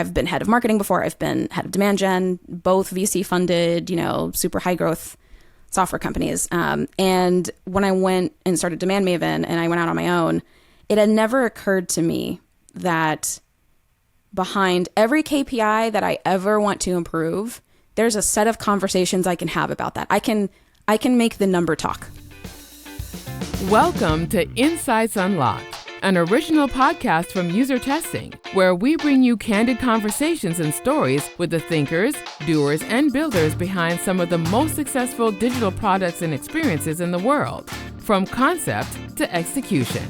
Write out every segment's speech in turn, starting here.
I've been head of marketing before. I've been head of demand gen, both VC funded, super high growth software companies. And when I went and started DemandMaven and I went out on my own, it had never occurred to me that behind every KPI that I ever want to improve, there's a set of conversations I can have about that. I can make the number talk. Welcome to Insights Unlocked, an original podcast from UserTesting, where we bring you candid conversations and stories with the thinkers, doers, and builders behind some of the most successful digital products and experiences in the world, from concept to execution.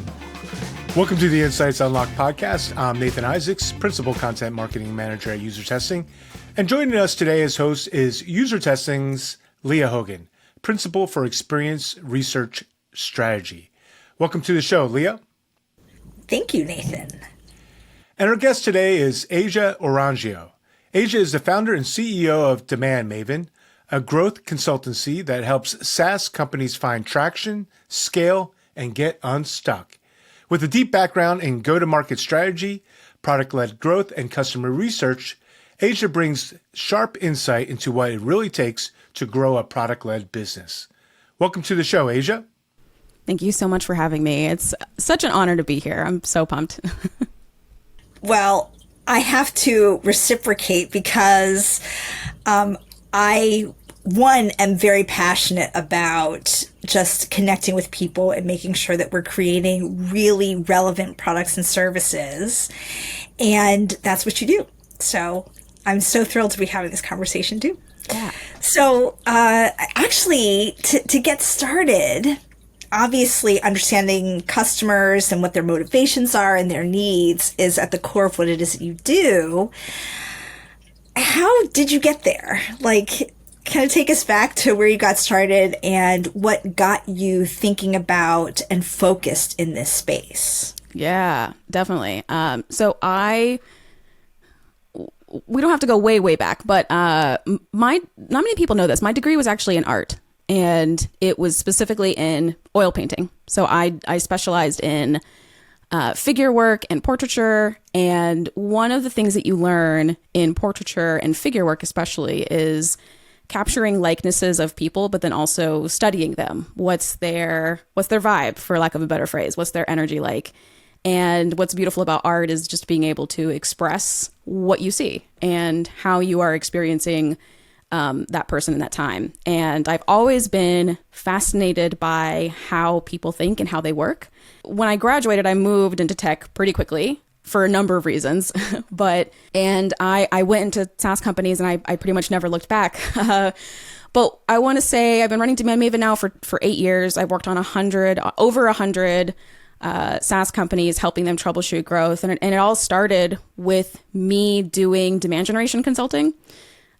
Welcome to the Insights Unlocked podcast. I'm Nathan Isaacs, Principal Content Marketing Manager at UserTesting. And joining us today as host is UserTesting's Lija Hogan, Principal for Experience Research Strategy. Welcome to the show, Lija. Thank you, Nathan. And our guest today is Asia Orangio. Asia is the founder and CEO of DemandMaven, a growth consultancy that helps SaaS companies find traction, scale, and get unstuck. With a deep background in go-to-market strategy, product-led growth, and customer research, Asia brings sharp insight into what it really takes to grow a product-led business. Welcome to the show, Asia. Thank you so much for having me. It's such an honor to be here. I'm so pumped. Well, I have to reciprocate because I am very passionate about just connecting with people and making sure that we're creating really relevant products and services. And that's what you do. So I'm so thrilled to be having this conversation too. Yeah. So actually, to get started, obviously, understanding customers and what their motivations are and their needs is at the core of what it is that you do. How did you get there? Kind of take us back to where you got started and what got you thinking about and focused in this space. Yeah, definitely. We don't have to go way, way back, but not many people know this. My degree was actually in art. And it was specifically in oil painting. So I specialized in figure work and portraiture. And one of the things that you learn in portraiture and figure work especially is capturing likenesses of people, but then also studying them. What's their vibe, for lack of a better phrase? What's their energy like? And what's beautiful about art is just being able to express what you see and how you are experiencing that person in that time. And I've always been fascinated by how people think and how they work. When I graduated, I moved into tech pretty quickly for a number of reasons. And I went into SaaS companies and I pretty much never looked back. But I want to say I've been running DemandMaven now for 8 years. I've worked on over 100 SaaS companies, helping them troubleshoot growth. And it all started with me doing demand generation consulting.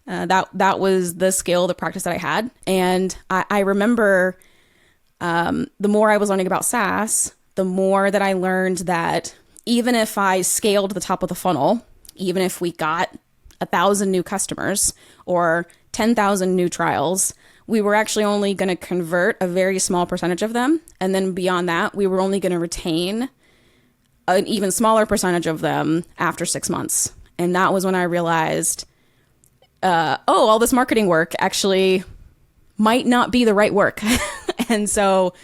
That was the skill, the practice that I had. And I remember the more I was learning about SaaS, the more that I learned that even if I scaled the top of the funnel, even if we got 1,000 new customers or 10,000 new trials, we were actually only going to convert a very small percentage of them. And then beyond that, we were only going to retain an even smaller percentage of them after 6 months. And that was when I realized all this marketing work actually might not be the right work. And so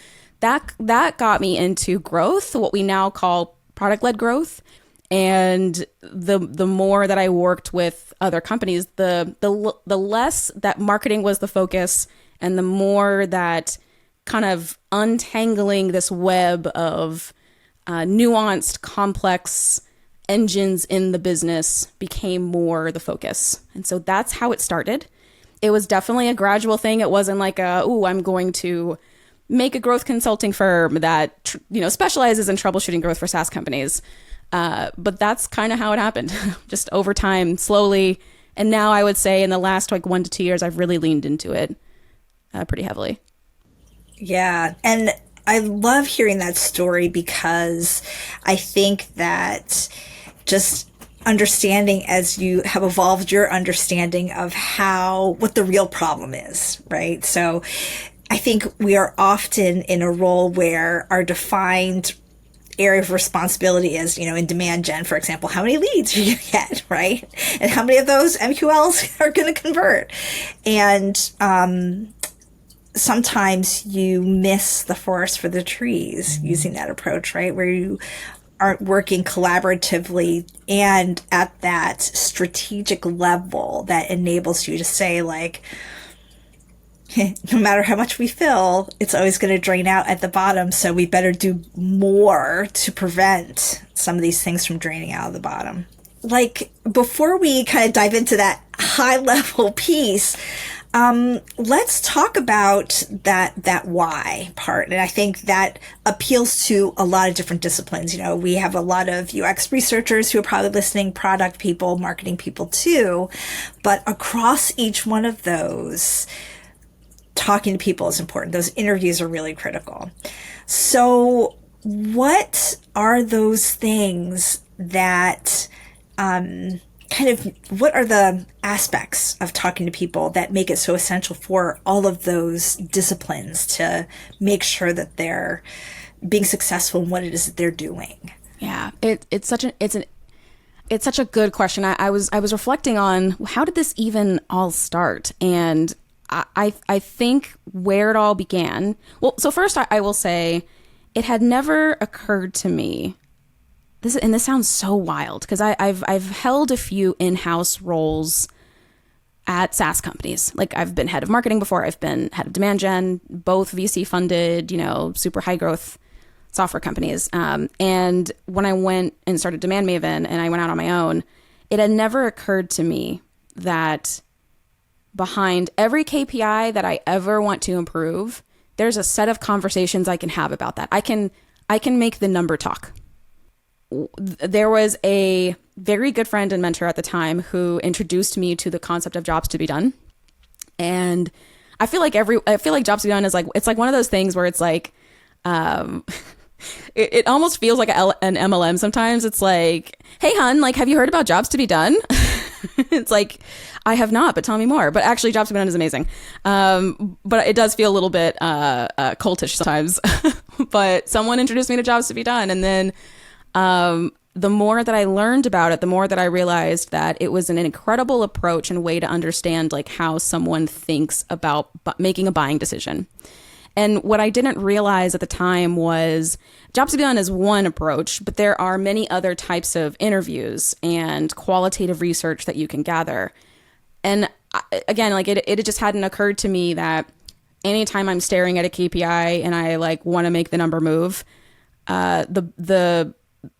that got me into growth, what we now call product-led growth. And the more that I worked with other companies, the less that marketing was the focus, and the more that kind of untangling this web of nuanced, complex engines in the business became more the focus. And so that's how it started. It was definitely a gradual thing. It wasn't like I'm going to make a growth consulting firm that specializes in troubleshooting growth for SaaS companies. But that's kind of how it happened, just over time, slowly. And now I would say in the last 1 to 2 years, I've really leaned into it pretty heavily. Yeah. And I love hearing that story because I think that just understanding as you have evolved your understanding of what the real problem is, right? So I think we are often in a role where our defined area of responsibility is, in demand gen, for example, how many leads are you going to get, right? And how many of those MQLs are going to convert? And sometimes you miss the forest for the trees using that approach, right? Where you aren't working collaboratively and at that strategic level that enables you to say, like, no matter how much we fill, it's always going to drain out at the bottom. So we better do more to prevent some of these things from draining out of the bottom. Like, before we kind of dive into that high level piece, let's talk about that why part. And I think that appeals to a lot of different disciplines. We have a lot of UX researchers who are probably listening, product people, marketing people too. But across each one of those, talking to people is important. Those interviews are really critical. So what are those things that, what are the aspects of talking to people that make it so essential for all of those disciplines to make sure that they're being successful in what it is that they're doing? Yeah, it's such a good question. I was reflecting on, how did this even all start? And I think where it all began. Well, so first I will say it had never occurred to me. This sounds so wild because I've held a few in-house roles at SaaS companies. Like, I've been head of marketing before. I've been head of demand gen, both VC funded, super high growth software companies. And when I went and started DemandMaven and I went out on my own, it had never occurred to me that behind every KPI that I ever want to improve, there's a set of conversations I can have about that. I can make the number talk. There was a very good friend and mentor at the time who introduced me to the concept of jobs to be done. And I feel like jobs to be done is it's like one of those things where it's like, it almost feels like an MLM sometimes. It's like, hey, hun, have you heard about jobs to be done? It's like, I have not, but tell me more. But actually, jobs to be done is amazing. But it does feel a little bit cultish sometimes. But someone introduced me to jobs to be done. And then the more that I learned about it, the more that I realized that it was an incredible approach and way to understand how someone thinks about making a buying decision. And what I didn't realize at the time was jobs to be done is one approach, but there are many other types of interviews and qualitative research that you can gather. And again, it just hadn't occurred to me that anytime I'm staring at a KPI and I want to make the number move, the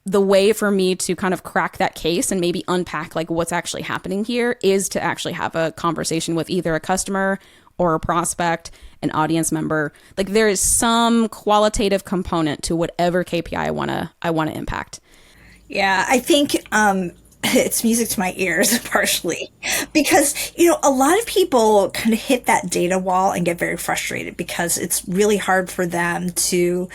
way for me to kind of crack that case and maybe unpack what's actually happening here is to actually have a conversation with either a customer or a prospect, an audience member. There is some qualitative component to whatever KPI I want to impact. Yeah, I think it's music to my ears partially because, a lot of people kind of hit that data wall and get very frustrated because it's really hard for them to,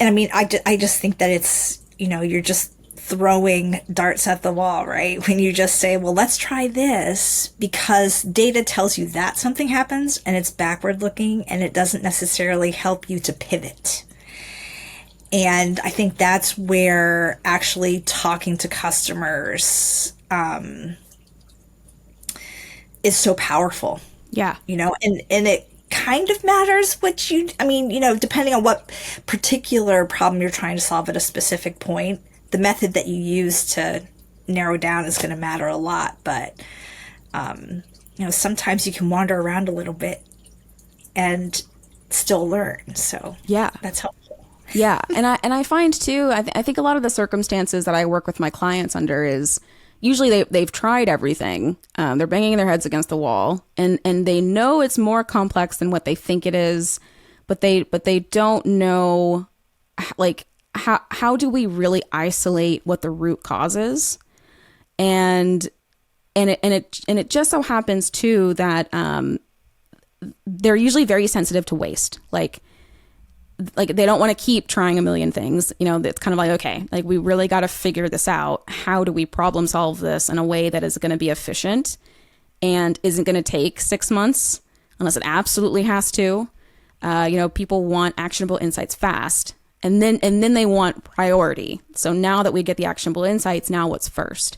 and I mean, I just think that it's, you're just throwing darts at the wall, right? When you just say, well, let's try this, because data tells you that something happens and it's backward looking and it doesn't necessarily help you to pivot. And I think that's where actually talking to customers is so powerful. Yeah. And it kind of matters depending on what particular problem you're trying to solve at a specific point, the method that you use to narrow down is going to matter a lot. But, sometimes you can wander around a little bit and still learn. So yeah, that's helpful. Yeah. And I find too, I think a lot of the circumstances that I work with my clients under is usually they've tried everything. They're banging their heads against the wall and they know it's more complex than what they think it is, but they don't know how do we really isolate what the root cause is? And it just so happens too that they're usually very sensitive to waste. Like they don't want to keep trying a million things. It's kind of okay, we really got to figure this out. How do we problem solve this in a way that is going to be efficient and isn't going to take 6 months unless it absolutely has to? People want actionable insights fast. And then they want priority. So now that we get the actionable insights, now what's first?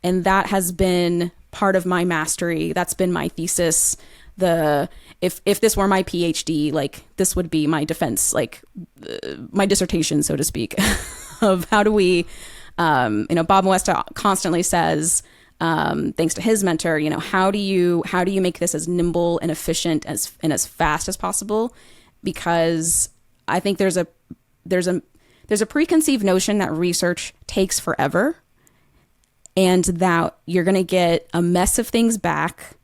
And that has been part of my mastery. That's been my thesis. If this were my PhD, like this would be my defense, like my dissertation, so to speak, of how do we, Bob Moesta constantly says, thanks to his mentor, how do you make this as nimble and efficient and as fast as possible? Because I think there's a preconceived notion that research takes forever and that you're going to get a mess of things back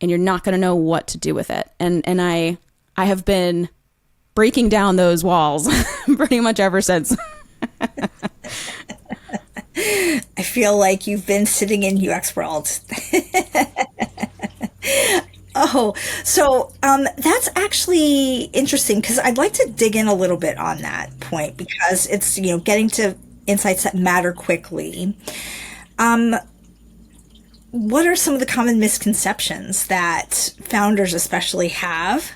and you're not going to know what to do with it. And I have been breaking down those walls pretty much ever since. I feel like you've been sitting in UX world. Oh, so that's actually interesting because I'd like to dig in a little bit on that point because it's, getting to insights that matter quickly. What are some of the common misconceptions that founders especially have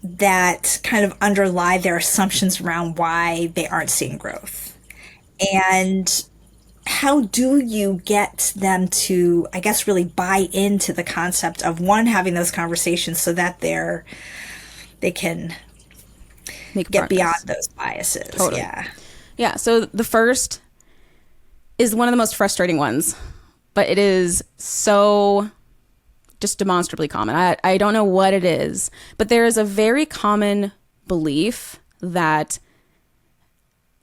that kind of underlie their assumptions around why they aren't seeing growth? And how do you get them to, I guess, really buy into the concept of one, having those conversations so that they can get beyond those biases? Totally. Yeah. So the first is one of the most frustrating ones, but it is so just demonstrably common. I don't know what it is, but there is a very common belief that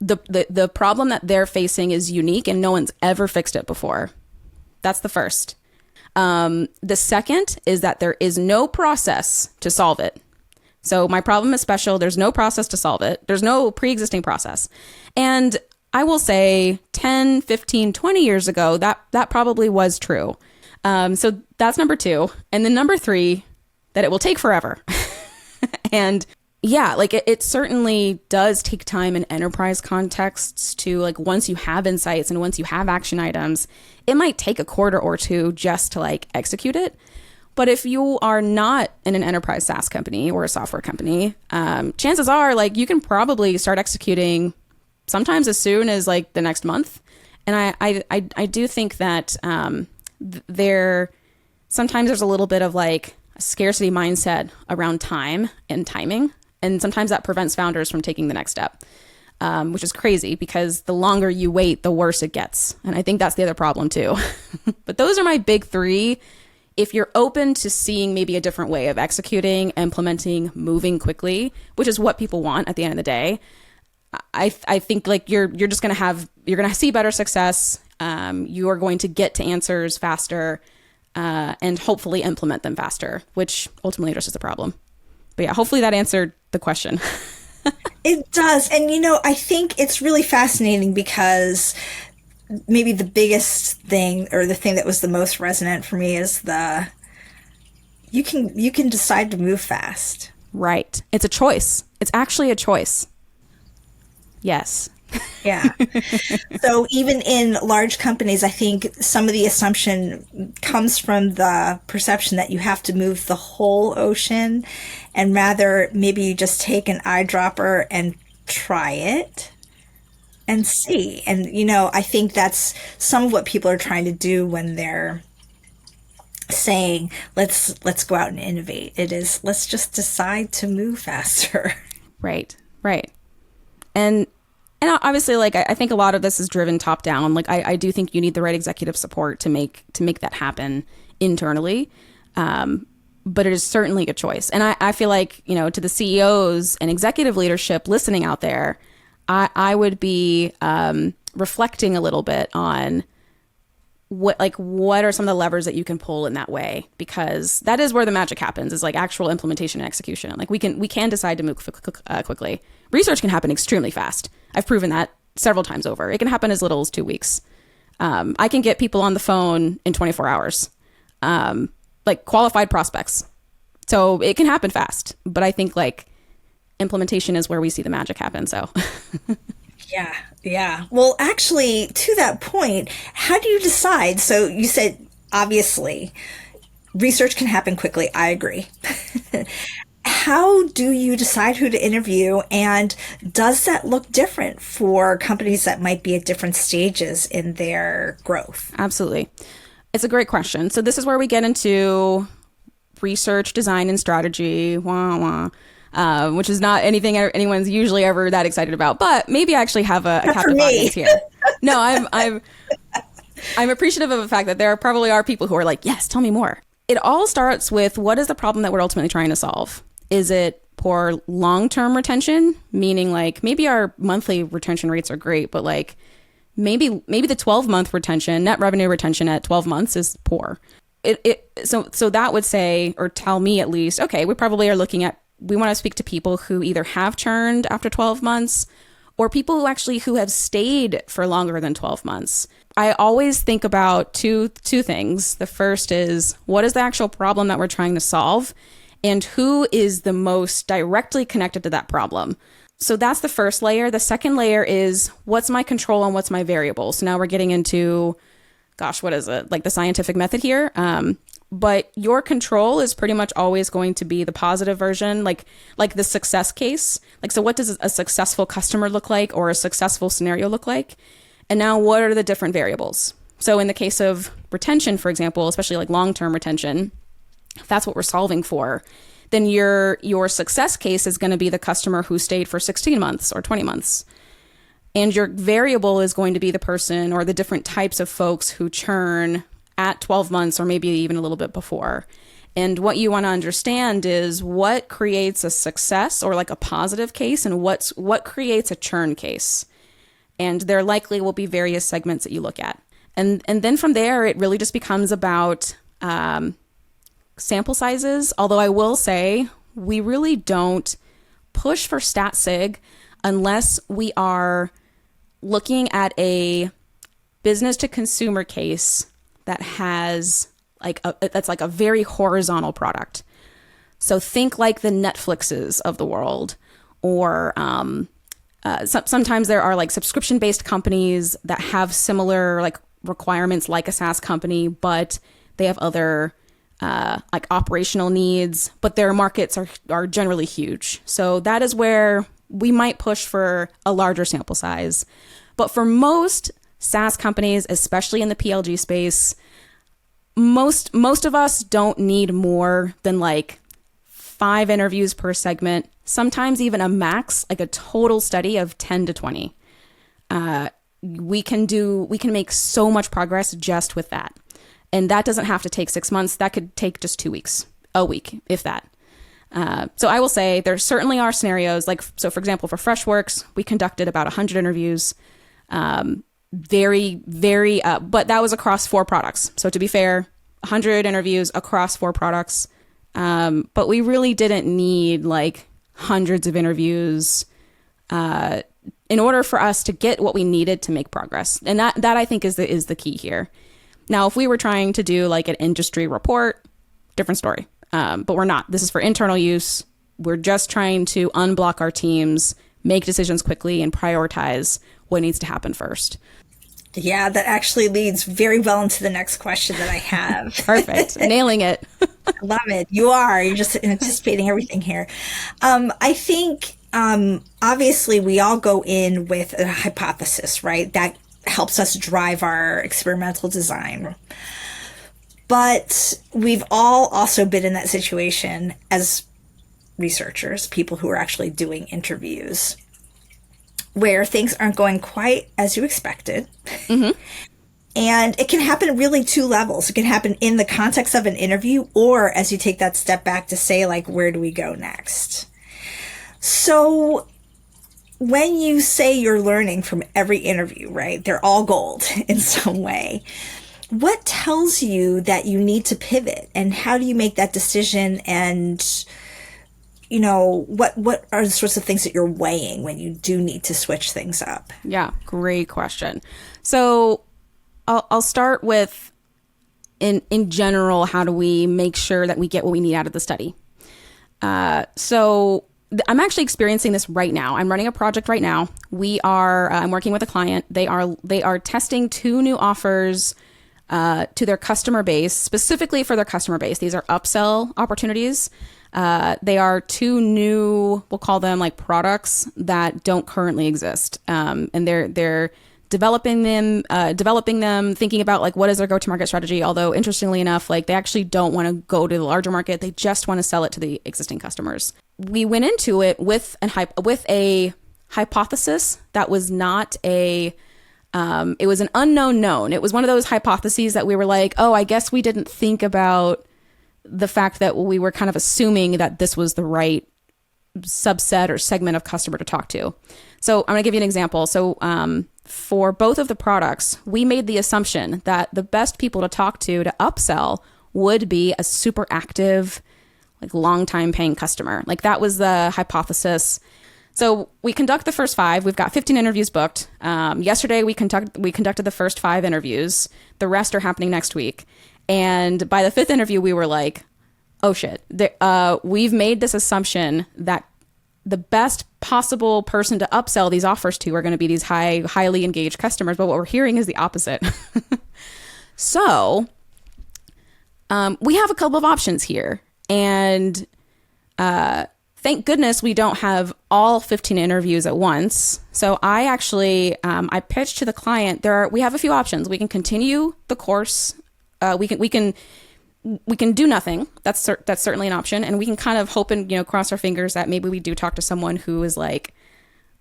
the problem that they're facing is unique and no one's ever fixed it before. That's the first. The second is that there is no process to solve it. So my problem is special. There's no process to solve it. There's no pre-existing process. And I will say 10, 15, 20 years ago, that probably was true. So that's number two. And then number three, that it will take forever. And yeah, like it certainly does take time in enterprise contexts to, like, once you have insights and once you have action items, it might take a quarter or two just to like execute it. But if you are not in an enterprise SaaS company or a software company, chances are like you can probably start executing sometimes as soon as like the next month. And I do think that sometimes there's a little bit of like a scarcity mindset around time and timing. And sometimes that prevents founders from taking the next step, which is crazy because the longer you wait, the worse it gets. And I think that's the other problem too. But those are my big three. If you're open to seeing maybe a different way of executing, implementing, moving quickly, which is what people want at the end of the day, I think like you're going to see better success. You are going to get to answers faster and hopefully implement them faster, which ultimately addresses the problem. But yeah, hopefully that answered the question. It does. And, I think it's really fascinating because maybe the biggest thing or the thing that was the most resonant for me is you can decide to move fast. Right. It's a choice. It's actually a choice. Yes. Yeah. So even in large companies, I think some of the assumption comes from the perception that you have to move the whole ocean, and rather maybe you just take an eyedropper and try it and see. And, I think that's some of what people are trying to do when they're saying, let's go out and innovate. It is, let's just decide to move faster. Right. And obviously, like, I think a lot of this is driven top down. Like, I do think you need the right executive support to make that happen internally. But it is certainly a choice. And I feel like, to the CEOs and executive leadership listening out there, I would be reflecting a little bit on what are some of the levers that you can pull in that way, because that is where the magic happens, is like actual implementation and execution. Like we can decide to move quickly. Research can happen extremely fast. I've proven that several times over. It can happen as little as 2 weeks. I can get people on the phone in 24 hours, like qualified prospects. So it can happen fast, but I think like implementation is where we see the magic happen. So Yeah. Well, actually, to that point, how do you decide? So you said, obviously, research can happen quickly. I agree. how do you decide who to interview, and does that look different for companies that might be at different stages in their growth? Absolutely. It's a great question. So this is where we get into research, design, and strategy, which is not anything anyone's usually ever that excited about. But maybe I actually have a captive audience here. No, I'm appreciative of the fact that there probably are people who are like, yes, tell me more. It all starts with, what is the problem that we're ultimately trying to solve? Is it poor long-term retention? Meaning like maybe our monthly retention rates are great, but like maybe the 12-month retention, net revenue retention at 12 months is poor. So that would say, or tell me at least, okay, we probably are looking at, we want to speak to people who either have churned after 12 months or people who have stayed for longer than 12 months. I always think about two things. The first is, what is the actual problem that we're trying to solve, and who is the most directly connected to that problem? So that's the first layer. The second layer is, what's my control and what's my variable? So now we're getting into, what is it? Like the scientific method here. But your control is pretty much always going to be the positive version, like the success case. Like, so what does a successful customer look like, or a successful scenario look like? And now what are the different variables? So in the case of retention, for example, especially like long-term retention, if that's what we're solving for, then your success case is going to be the customer who stayed for 16 months or 20 months. And your variable is going to be the person or the different types of folks who churn at 12 months or maybe even a little bit before. And what you want to understand is what creates a success or like a positive case, and what creates a churn case. And there likely will be various segments that you look at. And then from there, it really just becomes about sample sizes. Although I will say, we really don't push for stat sig unless we are looking at a business to consumer case that has that's like a very horizontal product. So think like the Netflixes of the world, or sometimes there are like subscription-based companies that have similar like requirements like a SaaS company, but they have other like operational needs, but their markets are generally huge. So that is where we might push for a larger sample size. But for most SaaS companies, especially in the PLG space, most of us don't need more than like 5 interviews per segment, sometimes even a max, like a total study of 10 to 20. We can make so much progress just with that. And that doesn't have to take 6 months. That could take just 2 weeks, a week, if that. So I will say there certainly are scenarios like, so for example, for Freshworks, we conducted about 100 interviews, but that was across 4 products. So to be fair, 100 interviews across 4 products. But we really didn't need like hundreds of interviews in order for us to get what we needed to make progress. And that I think is the key here. Now, if we were trying to do like an industry report, different story. But we're not. This is for internal use. We're just trying to unblock our teams, make decisions quickly, and prioritize what needs to happen first. Yeah, that actually leads very well into the next question that I have. Perfect. Nailing it. I love it. You are. You're just anticipating everything here. I think, obviously, we all go in with a hypothesis, right? That helps us drive our experimental design. But we've all also been in that situation as researchers, people who are actually doing interviews, where things aren't going quite as you expected. Mm-hmm. And it can happen at really 2 levels. It can happen in the context of an interview, or as you take that step back to say, like, where do we go next? So when you say you're learning from every interview, right? They're all gold in some way. What tells you that you need to pivot, and how do you make that decision? And, you know, what are the sorts of things that you're weighing when you do need to switch things up? Yeah, great question. So I'll start with, in general, how do we make sure that we get what we need out of the study? So I'm actually experiencing this right now. I'm running a project right now. I'm working with a client. They are testing 2 new offers to their customer base, specifically for their customer base. These are upsell opportunities. They are two new, we'll call them like products that don't currently exist. And they're developing them, thinking about like what is their go-to-market strategy. Although interestingly enough, like they actually don't want to go to the larger market. They just want to sell it to the existing customers. We went into it with a hypothesis that was not it was an unknown known. It was one of those hypotheses that we were like, oh, I guess we didn't think about the fact that we were kind of assuming that this was the right subset or segment of customer to talk to. So I'm going to give you an example. So for both of the products, we made the assumption that the best people to talk to upsell would be a super active, like long-time paying customer. Like that was the hypothesis. So we conduct the first 5. We've got 15 interviews booked. Yesterday, we conducted the first 5 interviews. The rest are happening next week. And by the 5th interview, we were like, oh shit, we've made this assumption that the best possible person to upsell these offers to are going to be these highly engaged customers. But what we're hearing is the opposite. So we have a couple of options here. And thank goodness we don't have all 15 interviews at once. So I actually, I pitched to the client, we have a few options. We can continue the course. We can do nothing. That's certainly an option. And we can kind of hope and, cross our fingers that maybe we do talk to someone who is like,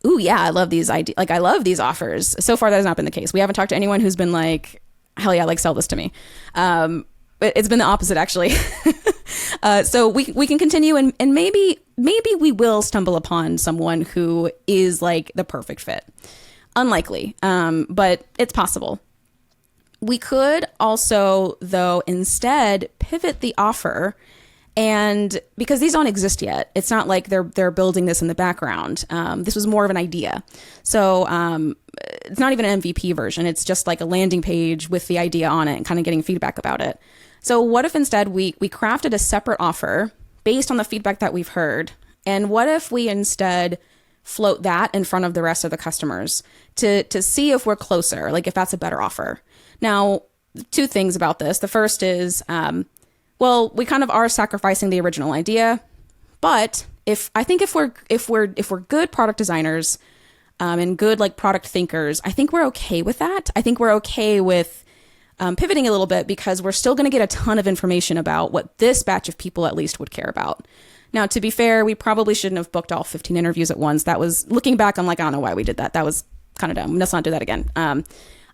ooh, yeah, I love these ideas. Like I love these offers. So far, that has not been the case. We haven't talked to anyone who's been like, hell yeah, like sell this to me. It's been the opposite actually. So we can continue and maybe we will stumble upon someone who is like the perfect fit. Unlikely, but it's possible. We could also, though, instead pivot the offer, and because these don't exist yet, it's not like they're building this in the background. This was more of an idea. So it's not even an MVP version. It's just like a landing page with the idea on it and kind of getting feedback about it. So what if instead we crafted a separate offer based on the feedback that we've heard? And what if we instead float that in front of the rest of the customers to see if we're closer, like if that's a better offer? Now, 2 things about this. The first is, we kind of are sacrificing the original idea, but if we're good product designers and good like product thinkers, I think we're okay with that. I think we're okay with pivoting a little bit because we're still going to get a ton of information about what this batch of people at least would care about. Now, to be fair, we probably shouldn't have booked all 15 interviews at once. That was, looking back, I'm like, I don't know why we did that. That was kind of dumb. Let's not do that again.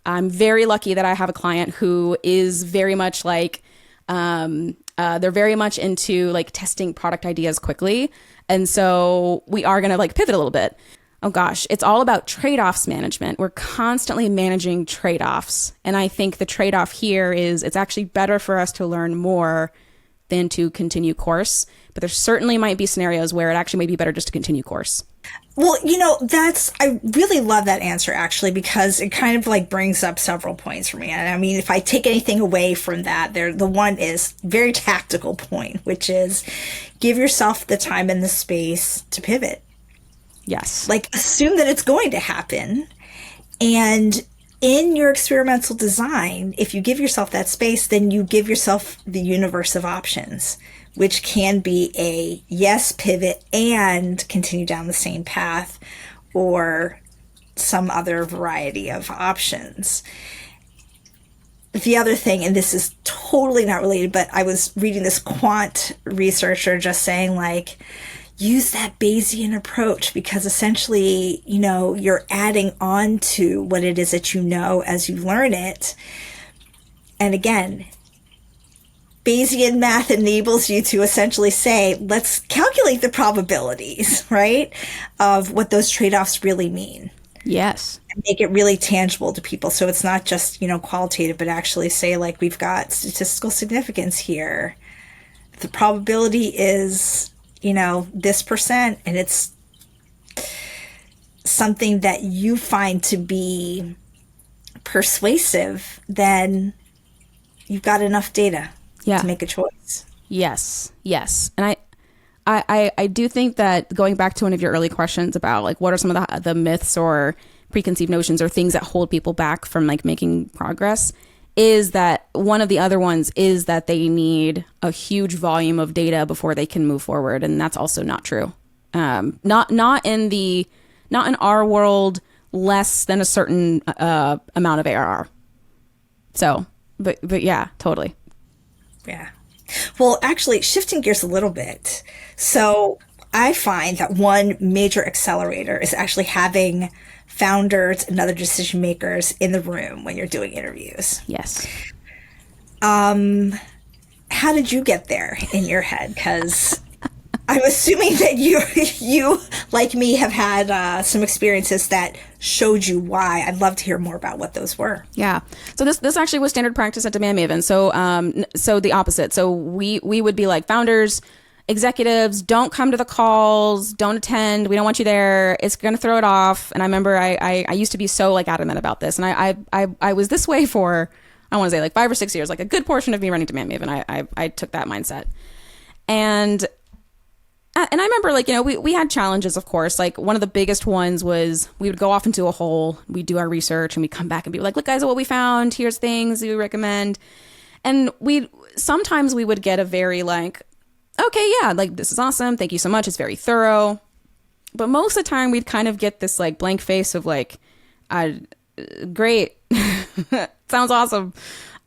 I'm very lucky that I have a client who is very much like, they're very much into like testing product ideas quickly. And so we are going to like pivot a little bit. Oh gosh, it's all about trade-offs management. We're constantly managing trade-offs. And I think the trade-off here is it's actually better for us to learn more than to continue course. But there certainly might be scenarios where it actually may be better just to continue course. Well, I really love that answer actually, because it kind of like brings up several points for me. And I mean, if I take anything away from that, the one is very tactical point, which is give yourself the time and the space to pivot. Yes. Like assume that it's going to happen. And in your experimental design, if you give yourself that space, then you give yourself the universe of options, which can be a yes, pivot and continue down the same path, or some other variety of options. The other thing, and this is totally not related, but I was reading this quant researcher just saying like, use that Bayesian approach, because essentially, you're adding on to what it is that you know as you learn it. And again, Bayesian math enables you to essentially say, let's calculate the probabilities, right, of what those trade-offs really mean. Yes. And make it really tangible to people. So it's not just, qualitative, but actually say, like, we've got statistical significance here. The probability is, this percent, and it's something that you find to be persuasive, then you've got enough data to make a choice. Yes. And I do think that going back to one of your early questions about like what are some of the myths or preconceived notions or things that hold people back from like making progress, is that one of the other ones is that they need a huge volume of data before they can move forward, and that's also not true. Not in our world, less than a certain amount of ARR. So, but yeah, totally. Yeah. Well, actually, shifting gears a little bit. So I find that one major accelerator is actually having founders and other decision makers in the room when you're doing interviews. Yes. How did you get there in your head? Because I'm assuming that you, like me, have had some experiences that showed you why. I'd love to hear more about what those were. Yeah. So this actually was standard practice at DemandMaven. So the opposite. So we would be like, founders, executives, don't come to the calls, don't attend. We don't want you there. It's going to throw it off. And I remember I used to be so like adamant about this. And I was this way for, I want to say like 5 or 6 years, like a good portion of me running DemandMaven. I took that mindset. And I remember like, we had challenges, of course. Like one of the biggest ones was we would go off into a hole. We'd do our research and we'd come back and be like, look guys, what we found, here's things we recommend. And sometimes we would get a very like, okay, yeah, like this is awesome. Thank you so much. It's very thorough. But most of the time we'd kind of get this like blank face of like, great. Sounds awesome.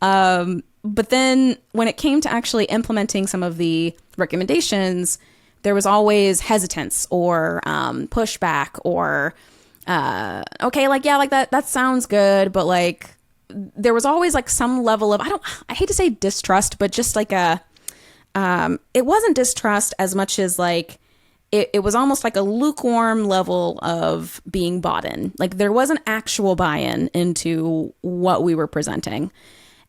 But then when it came to actually implementing some of the recommendations, there was always hesitance or pushback or, okay, like, yeah, like that sounds good. But like, there was always like some level of, I hate to say distrust, but just like it wasn't distrust as much as like, it was almost like a lukewarm level of being bought in. Like there was an actual buy-in into what we were presenting.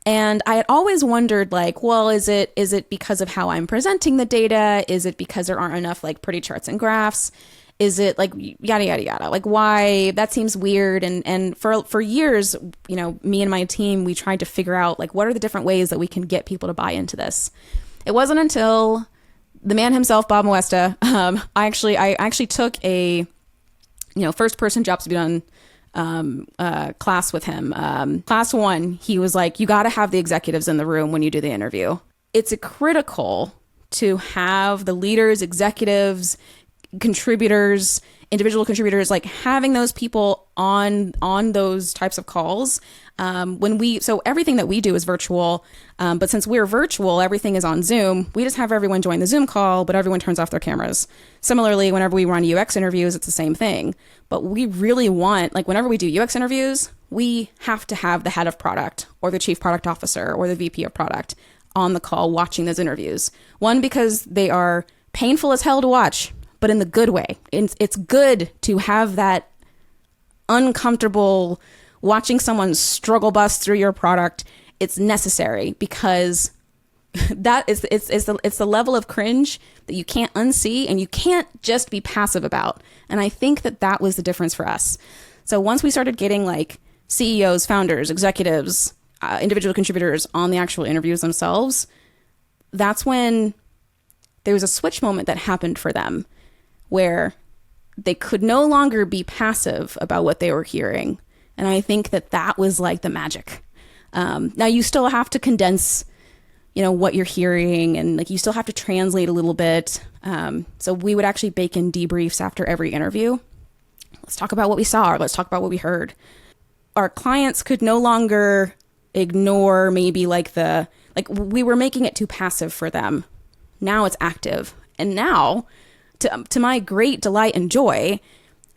And I had always wondered like, well, is it because of how I'm presenting the data? Is it because there aren't enough like pretty charts and graphs? Is it like yada, yada, yada? Like why? That seems weird. And for years, me and my team, we tried to figure out like, what are the different ways that we can get people to buy into this? It wasn't until the man himself, Bob Moesta, I actually took a, first person jobs to be done class with him. Class 1, he was like, you got to have the executives in the room when you do the interview. It's critical to have the leaders, executives, contributors, individual contributors, like having those people on those types of calls. So everything that we do is virtual, but since we're virtual, everything is on Zoom. We just have everyone join the Zoom call, but everyone turns off their cameras. Similarly, whenever we run UX interviews, it's the same thing. But we really want, like whenever we do UX interviews, we have to have the head of product or the chief product officer or the VP of product on the call watching those interviews. One, because they are painful as hell to watch, but in the good way. It's good to have that uncomfortable watching someone struggle bust through your product. It's necessary because it's the level of cringe that you can't unsee and you can't just be passive about. And I think that was the difference for us. So once we started getting like CEOs, founders, executives, individual contributors on the actual interviews themselves, that's when there was a switch moment that happened for them where they could no longer be passive about what they were hearing. And I think that was like the magic. Now you still have to condense, what you're hearing, and like you still have to translate a little bit. So we would actually bake in debriefs after every interview. Let's talk about what we saw, or let's talk about what we heard. Our clients could no longer ignore maybe we were making it too passive for them. Now it's active. And now, to my great delight and joy,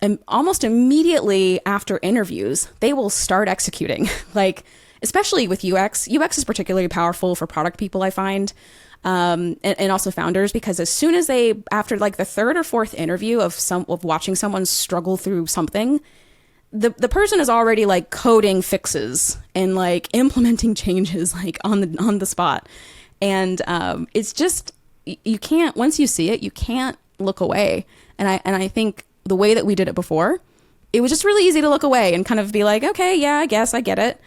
and almost immediately after interviews, they will start executing. Like, especially with UX. UX is particularly powerful for product people, I find, and also founders, because as soon as after like the third or fourth interview of watching someone struggle through something, the person is already like coding fixes and like implementing changes like on the spot. And it's just, you can't, once you see it, you can't look away. And I think the way that we did it before, it was just really easy to look away and kind of be like, okay, yeah, I guess I get it.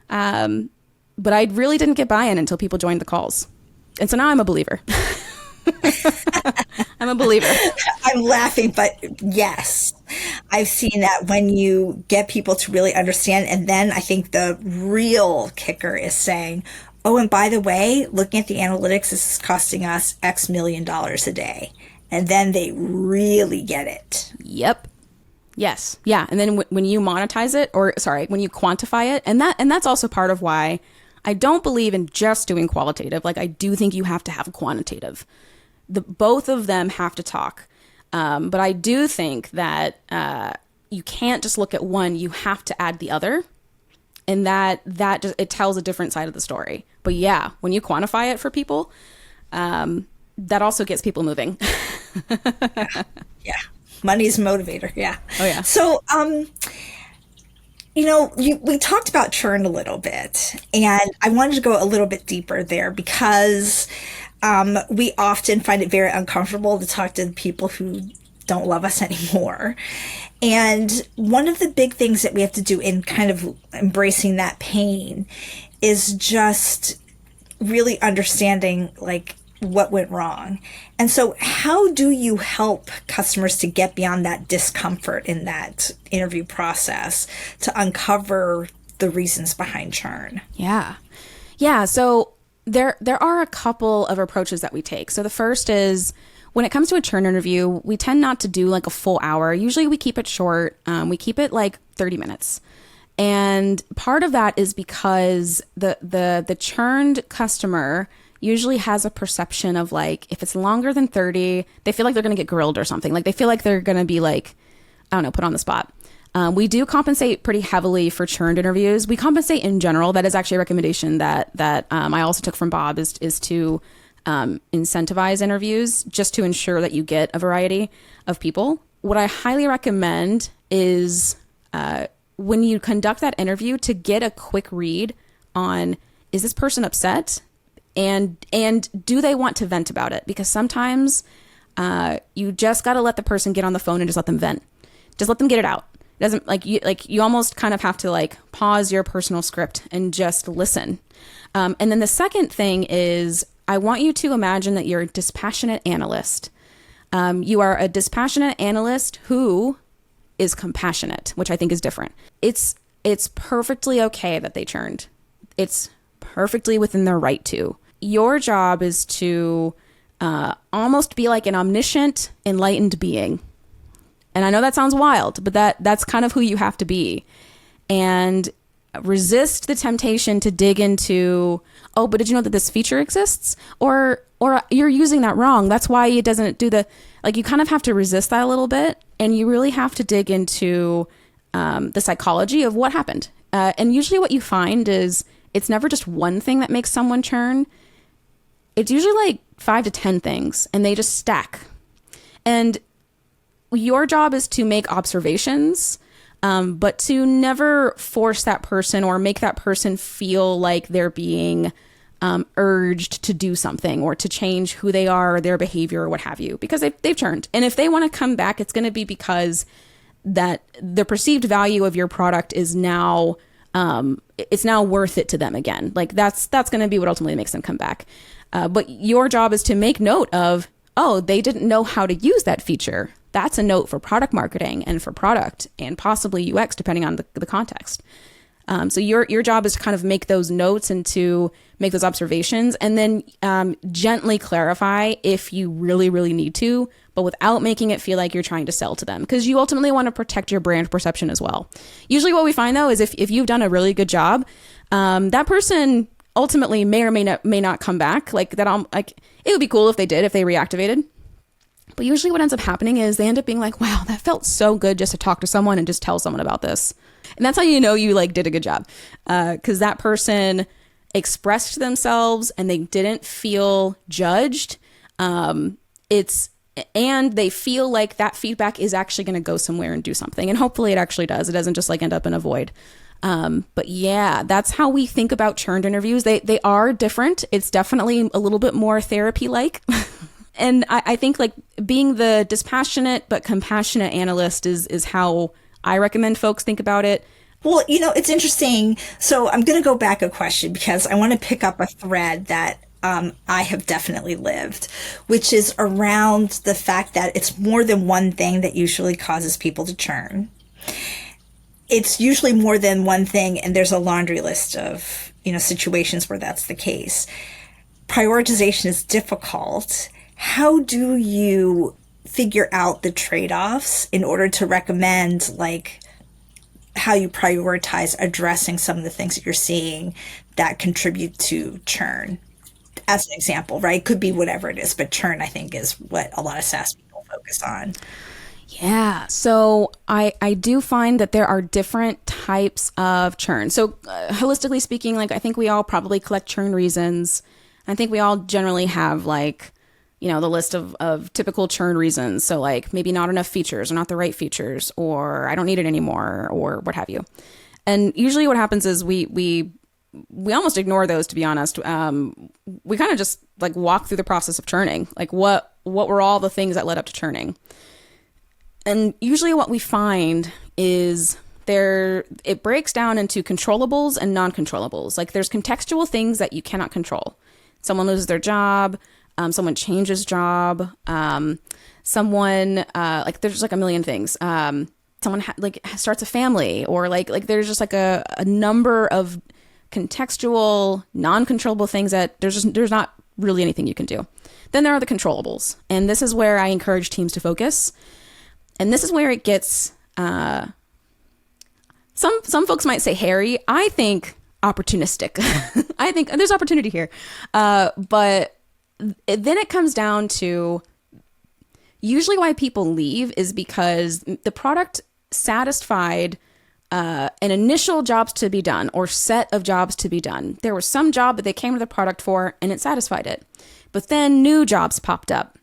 But I really didn't get buy-in until people joined the calls. And so now I'm a believer. I'm a believer. I'm laughing, but yes, I've seen that when you get people to really understand. And then I think the real kicker is saying, oh, and by the way, looking at the analytics, this is costing us X million dollars a day. And then they really get it. Yep. Yes. Yeah. And then when you monetize it, when you quantify it, and that's also part of why I don't believe in just doing qualitative. Like, I do think you have to have quantitative. Both of them have to talk. But I do think that you can't just look at one. You have to add the other. And that just, it tells a different side of the story. But yeah, when you quantify it for people, that also gets people moving. Yeah. Money's a motivator. Yeah. Oh, yeah. So, we talked about churn a little bit, and I wanted to go a little bit deeper there because we often find it very uncomfortable to talk to people who don't love us anymore. And one of the big things that we have to do in kind of embracing that pain is just really understanding, like, what went wrong. And so how do you help customers to get beyond that discomfort in that interview process to uncover the reasons behind churn? Yeah. Yeah. So there are a couple of approaches that we take. So the first is, when it comes to a churn interview, we tend not to do like a full hour. Usually we keep it short. We keep it like 30 minutes. And part of that is because the churned customer usually has a perception of, like, if it's longer than 30, they feel like they're going to get grilled or something. Like, they feel like they're going to be, like, I don't know, put on the spot. We do compensate pretty heavily for churned interviews. We compensate in general. That is actually a recommendation that I also took from Bob, is to incentivize interviews just to ensure that you get a variety of people. What I highly recommend is when you conduct that interview, to get a quick read on, is this person upset? And do they want to vent about it? Because sometimes you just got to let the person get on the phone and just let them vent. Just let them get it out. It doesn't you almost kind of have to, like, pause your personal script and just listen. And then the second thing is, I want you to imagine that you're a dispassionate analyst. You are a dispassionate analyst who is compassionate, which I think is different. It's perfectly okay that they churned. It's perfectly within their right to. Your job is to almost be like an omniscient, enlightened being. And I know that sounds wild, but that's kind of who you have to be. And resist the temptation to dig into, oh, but did you know that this feature exists? Or you're using that wrong. That's why it doesn't do you kind of have to resist that a little bit. And you really have to dig into the psychology of what happened. And usually what you find is, it's never just one thing that makes someone churn. It's usually like 5 to 10 things, and they just stack. And your job is to make observations, but to never force that person or make that person feel like they're being urged to do something or to change who they are or their behavior or what have you, because they've churned. And if they want to come back, it's going to be because that the perceived value of your product is now it's now worth it to them again. Like, that's going to be what ultimately makes them come back. But your job is to make note of, oh, they didn't know how to use that feature. That's a note for product marketing and for product and possibly UX, depending on the context. So your job is to kind of make those notes and to make those observations, and then gently clarify if you really, really need to, but without making it feel like you're trying to sell to them, because you ultimately want to protect your brand perception as well. Usually what we find, though, is if you've done a really good job, that person ultimately may or may not come back. Like, it would be cool if they did, if they reactivated. But usually what ends up happening is they end up being like, wow, that felt so good just to talk to someone and just tell someone about this. And that's how you know you, like, did a good job. Because that person expressed themselves and they didn't feel judged. And they feel like that feedback is actually going to go somewhere and do something. And hopefully it actually does. It doesn't just, like, end up in a void. But yeah, that's how we think about churned interviews. They are different. It's definitely a little bit more therapy-like. And I think, like, being the dispassionate but compassionate analyst is how I recommend folks think about it. Well, it's interesting. So I'm going to go back a question because I want to pick up a thread that I have definitely lived, which is around the fact that it's more than one thing that usually causes people to churn. It's usually more than one thing, and there's a laundry list of, situations where that's the case. Prioritization is difficult. How do you figure out the trade-offs in order to recommend, how you prioritize addressing some of the things that you're seeing that contribute to churn? As an example, right? Could be whatever it is, but churn, I think, is what a lot of SaaS people focus on. Yeah. So I do find that there are different types of churn. So holistically speaking, I think we all probably collect churn reasons. I think we all generally have the list of typical churn reasons. So maybe not enough features or not the right features, or I don't need it anymore, or what have you. And usually what happens is we almost ignore those, to be honest. We kind of just walk through the process of churning. What were all the things that led up to churning? And usually what we find is it breaks down into controllables and non-controllables. There's contextual things that you cannot control. Someone loses their job, someone changes job, someone, there's a million things. Someone starts a family, or there's just a number of contextual, non-controllable things that there's not really anything you can do. Then there are the controllables. And this is where I encourage teams to focus. And this is where it gets, some folks might say hairy. I think opportunistic. I think there's opportunity here. But then it comes down to usually why people leave is because the product satisfied an initial jobs to be done or set of jobs to be done. There was some job that they came to the product for and it satisfied it. But then new jobs popped up.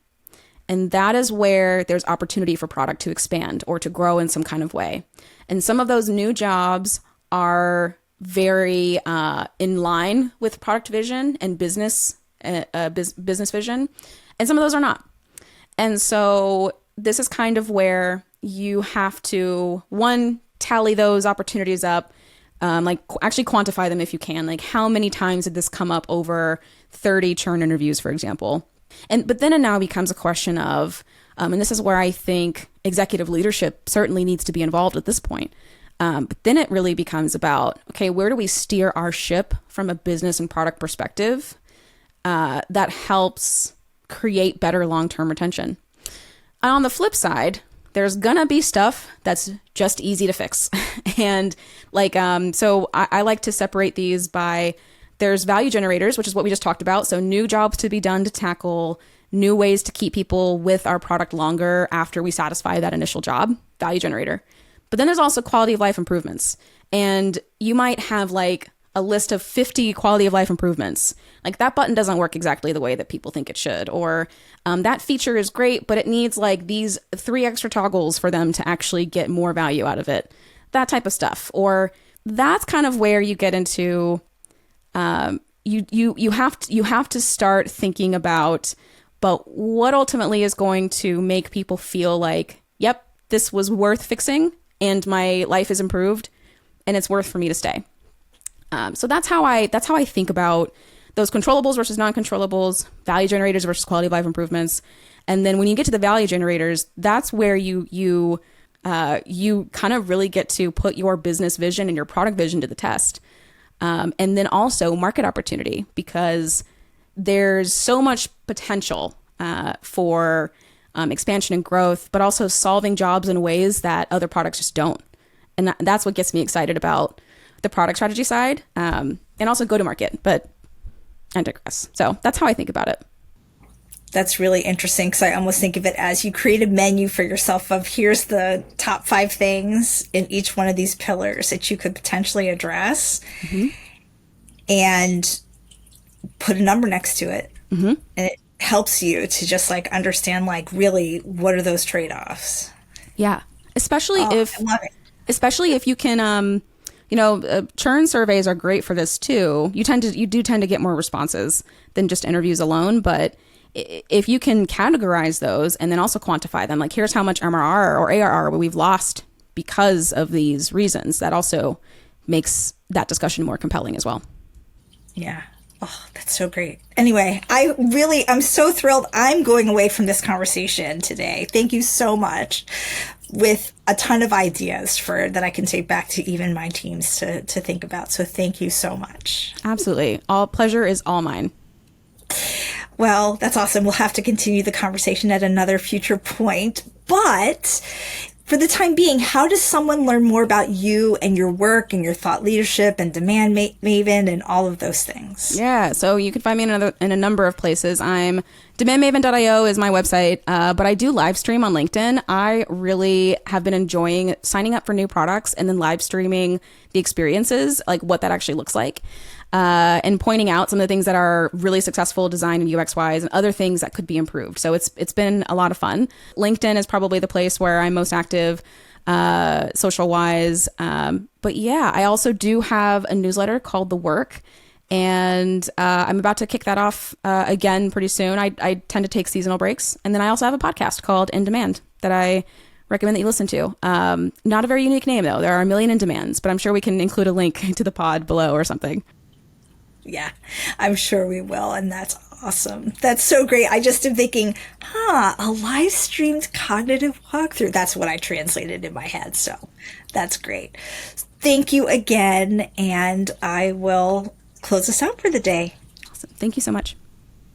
And that is where there's opportunity for product to expand or to grow in some kind of way. And some of those new jobs are very in line with product vision and business vision. And some of those are not. And so this is kind of where you have to, one, tally those opportunities up, actually quantify them if you can. How many times did this come up over 30 churn interviews, for example? But then it now becomes a question of, and this is where I think executive leadership certainly needs to be involved at this point. But then it really becomes about, okay, where do we steer our ship from a business and product perspective that helps create better long-term retention? And on the flip side, there's gonna be stuff that's just easy to fix. And so I like to separate these by, there's value generators, which is what we just talked about. So new jobs to be done to tackle, new ways to keep people with our product longer after we satisfy that initial job, value generator. But then there's also quality of life improvements. And you might have a list of 50 quality of life improvements. That button doesn't work exactly the way that people think it should. Or that feature is great, but it needs these 3 extra toggles for them to actually get more value out of it. That type of stuff. Or that's kind of where you get into, you have to start thinking about, but what ultimately is going to make people feel yep, this was worth fixing and my life is improved and it's worth for me to stay. So that's how I think about those controllables versus non-controllables, value generators versus quality of life improvements. And then when you get to the value generators, that's where you kind of really get to put your business vision and your product vision to the test. And then also market opportunity, because there's so much potential for expansion and growth, but also solving jobs in ways that other products just don't. And that's what gets me excited about the product strategy side, and also go to market, but I digress. So that's how I think about it. That's really interesting, because I almost think of it as you create a menu for yourself of here's the top 5 things in each one of these pillars that you could potentially address, and put a number next to it. And it helps you to just understand really what are those trade-offs. Yeah. Especially if you can, churn surveys are great for this too. You do tend to get more responses than just interviews alone, but if you can categorize those and then also quantify them, here's how much MRR or ARR we've lost because of these reasons, that also makes that discussion more compelling as well. Yeah. Oh, that's so great. Anyway, I'm so thrilled. I'm going away from this conversation today. Thank you so much, with a ton of ideas that I can take back to even my teams to think about. So thank you so much. Absolutely. All pleasure is all mine. Well, that's awesome. We'll have to continue the conversation at another future point. But for the time being, how does someone learn more about you and your work and your thought leadership and DemandMaven and all of those things? Yeah, so you can find me in a number of places. DemandMaven.io is my website, but I do live stream on LinkedIn. I really have been enjoying signing up for new products and then live streaming the experiences, like what that actually looks like. And pointing out some of the things that are really successful design and UX wise and other things that could be improved. So it's been a lot of fun. LinkedIn is probably the place where I'm most active, social wise. But yeah, I also do have a newsletter called The Work, and I'm about to kick that off again pretty soon. I tend to take seasonal breaks. And then I also have a podcast called In Demand that I recommend that you listen to. Not a very unique name though. There are a million in demands, but I'm sure we can include a link to the pod below or something. Yeah, I'm sure we will. And that's awesome. That's so great. I just am thinking, a live streamed cognitive walkthrough. That's what I translated in my head. So that's great. Thank you again. And I will close us out for the day. Awesome. Thank you so much.